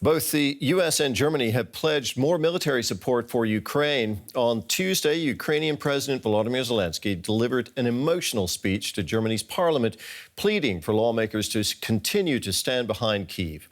Both the U.S. and Germany have pledged more military support for Ukraine. On Tuesday, Ukrainian President Volodymyr Zelenskyy delivered an emotional speech to Germany's parliament, pleading for lawmakers to continue to stand behind Kyiv.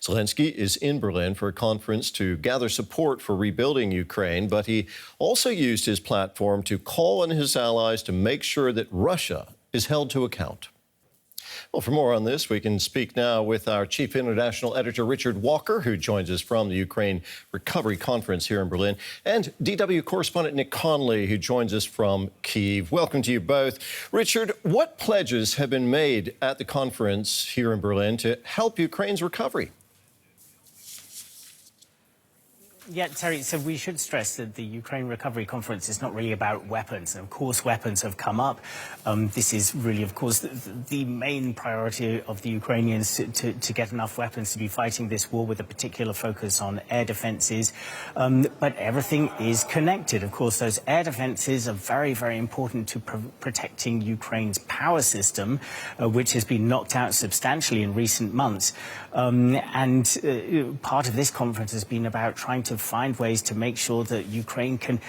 Zelenskyy is in Berlin for a conference to gather support for rebuilding Ukraine, but he also used his platform to call on his allies to make sure that Russia is held to account. Well, for more on this, we can speak now with our chief international editor, Richard Walker, who joins us from the Ukraine Recovery Conference here in Berlin, and DW correspondent Nick Connolly, who joins us from Kyiv. Welcome to you both. Richard, what pledges have been made at the conference here in Berlin to help Ukraine's recovery? Yeah, Terry, so we should stress that the Ukraine Recovery Conference is not really about weapons. And of course, weapons have come up. This is really, of course, the main priority of the Ukrainians to get enough weapons to be fighting this war, with a particular focus on air defenses. But everything is connected. Of course, those air defenses are very, very important to protecting Ukraine's power system, which has been knocked out substantially in recent months. Part of this conference has been about trying to find ways to make sure that Ukraine can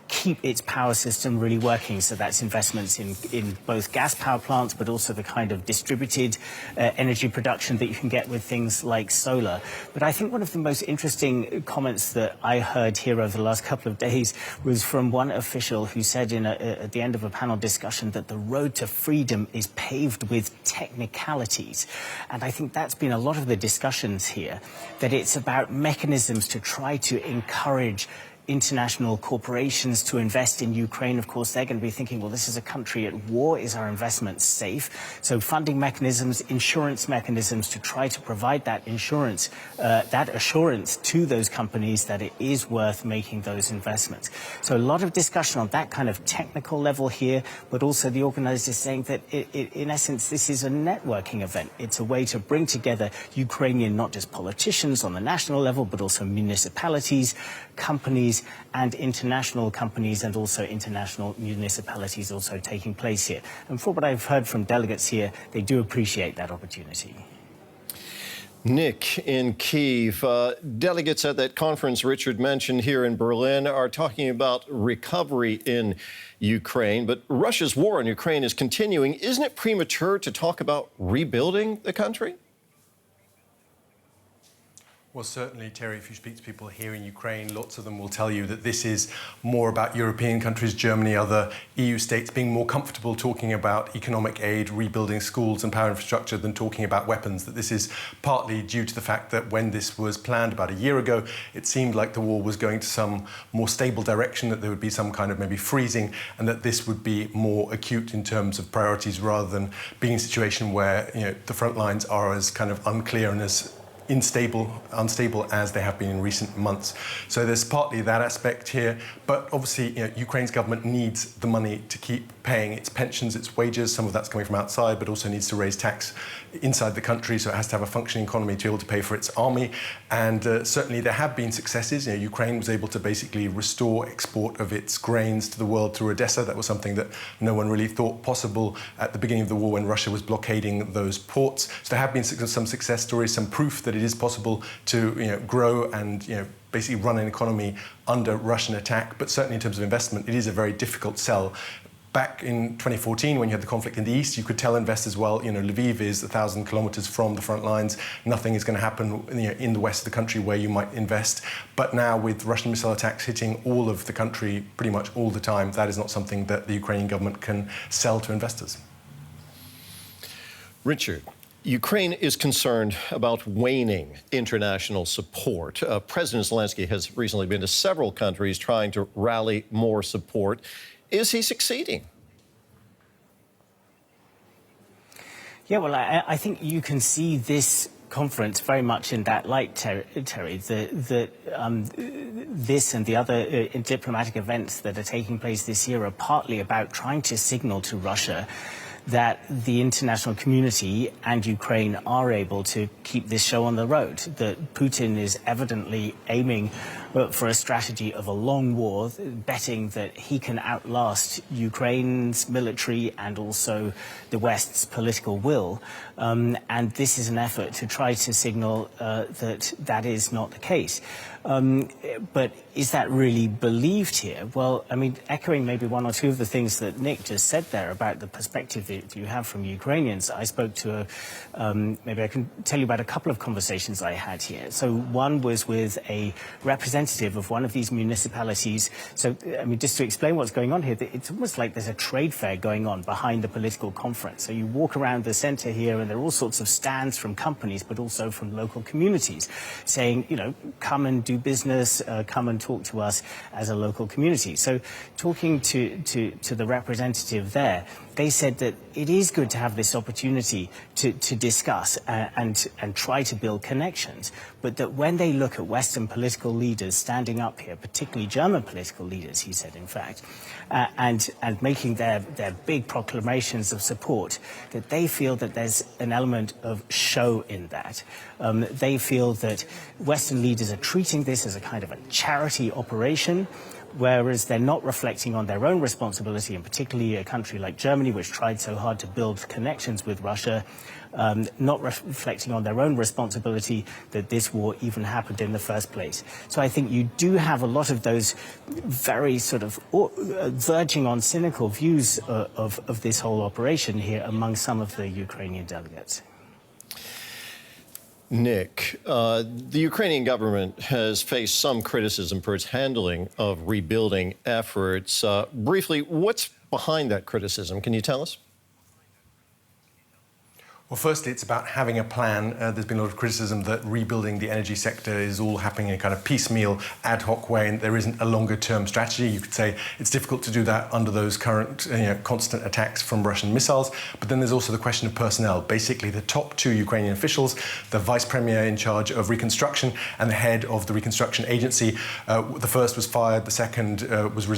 keep its power system really working. So that's investments in both gas power plants, but also the kind of distributed energy production that you can get with things like solar. But I think one of the most interesting comments that I heard here over the last couple of days was from one official who said at the end of a panel discussion that the road to freedom is paved with technicalities. And I think that's been a lot of the discussions here, that it's about mechanisms to try to encourage international corporations to invest in Ukraine. Of course, they're going to be thinking, well, this is a country at war. Is our investment safe? So funding mechanisms, insurance mechanisms to try to provide that insurance, that assurance to those companies that it is worth making those investments. So a lot of discussion on that kind of technical level here, but also the organizers saying that in essence, this is a networking event. It's a way to bring together Ukrainian, not just politicians on the national level, but also municipalities, companies, and international companies, and also international municipalities also taking place here. And from what I've heard from delegates here, they do appreciate that opportunity. Nick, in Kyiv, delegates at that conference Richard mentioned here in Berlin are talking about recovery in Ukraine, but Russia's war on Ukraine is continuing. Isn't it premature to talk about rebuilding the country? Well, certainly, Terry, if you speak to people here in Ukraine, lots of them will tell you that this is more about European countries, Germany, other EU states being more comfortable talking about economic aid, rebuilding schools and power infrastructure than talking about weapons. That this is partly due to the fact that when this was planned about a year ago, it seemed like the war was going to some more stable direction, that there would be some kind of maybe freezing, and that this would be more acute in terms of priorities rather than being in a situation where, you know, the front lines are as kind of unclear and as unstable as they have been in recent months. So there's partly that aspect here, but obviously, you know, Ukraine's government needs the money to keep paying its pensions, its wages. Some of that's coming from outside, but also needs to raise tax inside the country, so it has to have a functioning economy to be able to pay for its army. And certainly there have been successes. You know, Ukraine was able to basically restore export of its grains to the world through Odessa. That was something that no one really thought possible at the beginning of the war when Russia was blockading those ports. So there have been some success stories, some proof that it is possible to, you know, grow and, you know, basically run an economy under Russian attack. But certainly in terms of investment, it is a very difficult sell. Back in 2014, when you had the conflict in the east, you could tell investors, well, you know, Lviv is 1,000 kilometers from the front lines. Nothing is going to happen, you know, in the west of the country where you might invest. But now, with Russian missile attacks hitting all of the country pretty much all the time, that is not something that the Ukrainian government can sell to investors. Richard, Ukraine is concerned about waning international support. President Zelenskyy has recently been to several countries trying to rally more support. Is he succeeding? Yeah, well, I think you can see this conference very much in that light, Terry. This and the other diplomatic events that are taking place this year are partly about trying to signal to Russia that the international community and Ukraine are able to keep this show on the road, that Putin is evidently aiming for a strategy of a long war, betting that he can outlast Ukraine's military and also the West's political will. And this is an effort to try to signal that that is not the case. But is that really believed here? Well, I mean, echoing maybe one or two of the things that Nick just said there about the perspective that you have from Ukrainians, I spoke to maybe I can tell you about a couple of conversations I had here. So one was with a representative of one of these municipalities. So, I mean, just to explain what's going on here, it's almost like there's a trade fair going on behind the political conference. So you walk around the centre here and there are all sorts of stands from companies, but also from local communities saying, you know, come and do business, come and talk to us as a local community. So talking to the representative there, they said that it is good to have this opportunity to discuss and try to build connections, but that when they look at Western political leaders standing up here, particularly German political leaders, he said, in fact, and making their big proclamations of support, that they feel that there's an element of show in that. They feel that Western leaders are treating this as a kind of a charity operation, whereas they're not reflecting on their own responsibility, and particularly a country like Germany, which tried so hard to build connections with Russia, not reflecting on their own responsibility that this war even happened in the first place. So I think you do have a lot of those very sort of verging on cynical views of this whole operation here among some of the Ukrainian delegates. Nick, the Ukrainian government has faced some criticism for its handling of rebuilding efforts. Briefly, what's behind that criticism? Can you tell us? Well, firstly, it's about having a plan. There's been a lot of criticism that rebuilding the energy sector is all happening in a kind of piecemeal, ad hoc way, and there isn't a longer-term strategy. You could say it's difficult to do that under those current, constant attacks from Russian missiles. But then there's also the question of personnel. Basically, the top two Ukrainian officials, the vice premier in charge of reconstruction and the head of the reconstruction agency, the first was fired, the second was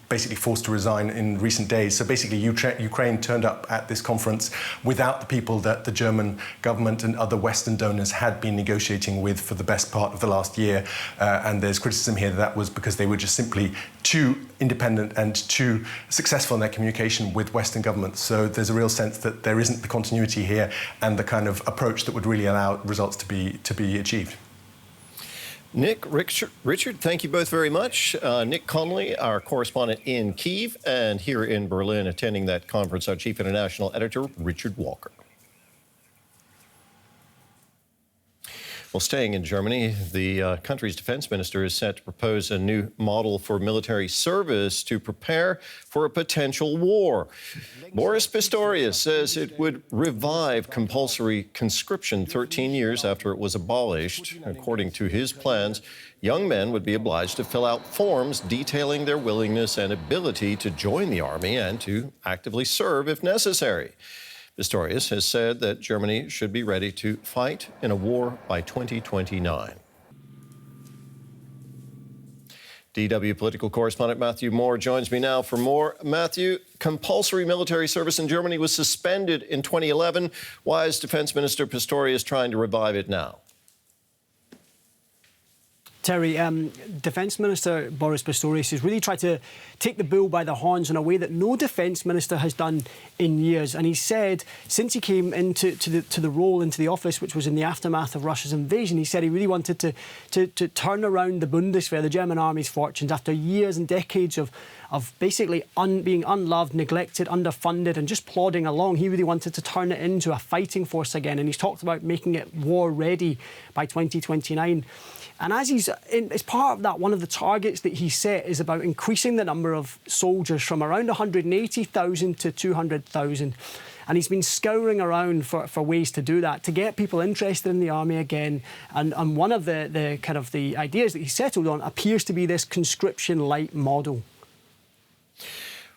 basically forced to resign in recent days. So basically, Ukraine turned up at this conference without the people that the German government and other Western donors had been negotiating with for the best part of the last year. And there's criticism here that was because they were just simply too independent and too successful in their communication with Western governments. So there's a real sense that there isn't the continuity here and the kind of approach that would really allow results to be achieved. Nick, Richard, thank you both very much. Nick Connolly, our correspondent in Kyiv, and here in Berlin attending that conference, our chief international editor, Richard Walker. Well, staying in Germany, the country's defense minister is set to propose a new model for military service to prepare for a potential war. Boris Pistorius says it would revive compulsory conscription 13 years after it was abolished. According to his plans, young men would be obliged to fill out forms detailing their willingness and ability to join the army and to actively serve if necessary. Pistorius has said that Germany should be ready to fight in a war by 2029. DW political correspondent Matthew Moore joins me now for more. Matthew, compulsory military service in Germany was suspended in 2011. Why is Defense Minister Pistorius trying to revive it now? Terry, Defence Minister Boris Pistorius has really tried to take the bull by the horns in a way that no Defence Minister has done in years. And he said, since he came into the role, into the office, which was in the aftermath of Russia's invasion, he said he really wanted to turn around the Bundeswehr, the German army's fortunes, after years and decades of basically being unloved, neglected, underfunded and just plodding along. He really wanted to turn it into a fighting force again. And he's talked about making it war ready by 2029. And as part of that, one of the targets that he set is about increasing the number of soldiers from around 180,000 to 200,000. And he's been scouring around for ways to do that, to get people interested in the army again. And one of the kind of the ideas that he settled on appears to be this conscription-light model.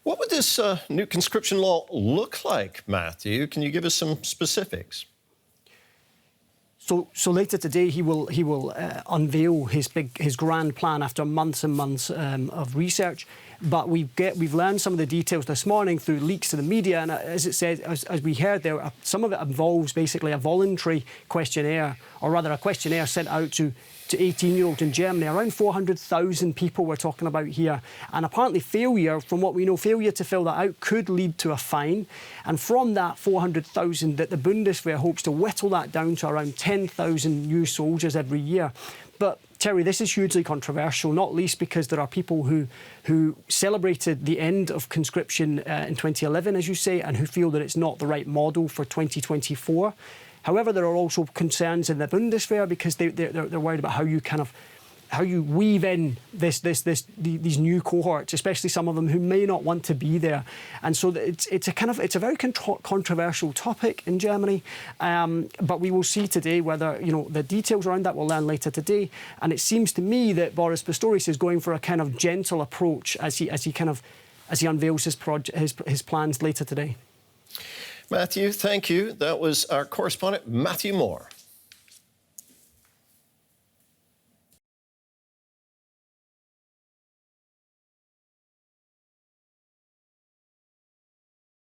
What would this new conscription law look like, Matthew? Can you give us some specifics? So later today, he will unveil his grand plan after months and months of research. But we've learned some of the details this morning through leaks to the media, and as it says, as we heard there, some of it involves basically a voluntary questionnaire, or rather a questionnaire sent out to 18-year-olds in Germany. Around 400,000 people we're talking about here. And apparently failure, from what we know, failure to fill that out could lead to a fine. And from that 400,000, that the Bundeswehr hopes to whittle that down to around 10,000 new soldiers every year. But Terry, this is hugely controversial, not least because there are people who celebrated the end of conscription in 2011, as you say, and who feel that it's not the right model for 2024. However, there are also concerns in the Bundeswehr because they're worried about how you weave in these new cohorts, especially some of them who may not want to be there. And so it's a very controversial topic in Germany. But we will see today whether the details around that we'll learn later today. And it seems to me that Boris Pistorius is going for a kind of gentle approach as he unveils his plans later today. Matthew, thank you. That was our correspondent, Matthew Moore.